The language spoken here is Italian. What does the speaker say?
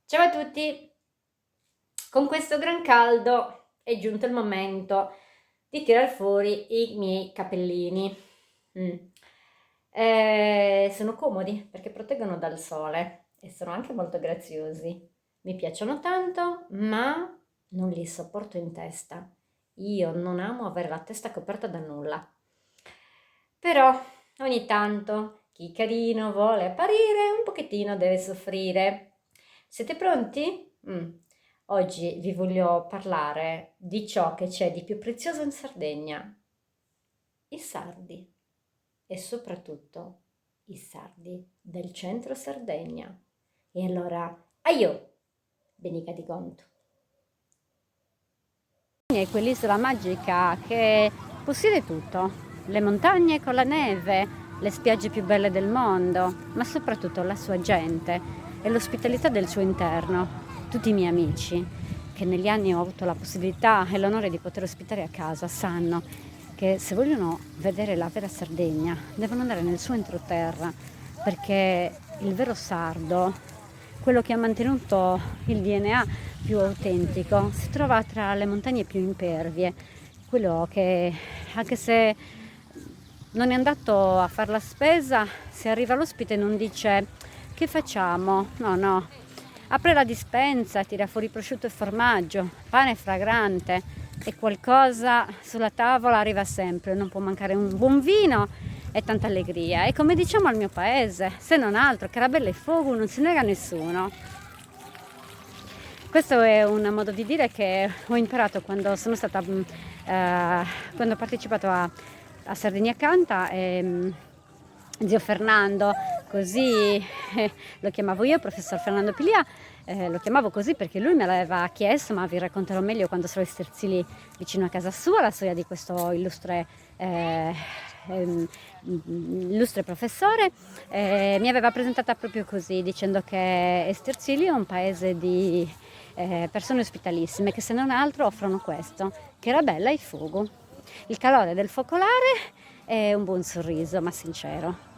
Ciao a tutti! Con questo gran caldo è giunto il momento di tirar fuori i miei capellini. Mm. Sono comodi perché proteggono dal sole e sono anche molto graziosi. Mi piacciono tanto, ma non li sopporto in testa. Io non amo avere la testa coperta da nulla. Però ogni tanto chi carino vuole apparire, un pochettino deve soffrire. Siete pronti? Oggi vi voglio parlare di ciò che c'è di più prezioso in Sardegna, i sardi e soprattutto i sardi del centro Sardegna. E allora, aio, Benica di Gonto. È quell'isola magica che possiede tutto, le montagne con la neve, le spiagge più belle del mondo, ma soprattutto la sua gente e l'ospitalità del suo interno. Tutti i miei amici, che negli anni ho avuto la possibilità e l'onore di poter ospitare a casa, sanno che se vogliono vedere la vera Sardegna devono andare nel suo entroterra, perché il vero sardo, quello che ha mantenuto il DNA più autentico, si trova tra le montagne più impervie, quello che anche se non è andato a fare la spesa, se arriva l'ospite non dice che facciamo, no, apre la dispensa, tira fuori prosciutto e formaggio, pane fragrante e qualcosa sulla tavola arriva sempre, non può mancare un buon vino e tanta allegria. E come diciamo al mio paese, se non altro, Carabella e Fogu non si nega a nessuno. Questo è un modo di dire che ho imparato quando sono stata, quando ho partecipato a Sardegna Canta. Zio Fernando, così lo chiamavo io, professor Fernando Pilia, lo chiamavo così perché lui me l'aveva chiesto, ma vi racconterò meglio quando sarò ai Sterzili vicino a casa sua, la storia di questo illustre professore. Mi aveva presentata proprio così, dicendo che Esterzili è un paese di persone ospitalissime che se non altro offrono questo, che era bella e fuoco, il calore del focolare e un buon sorriso, ma sincero.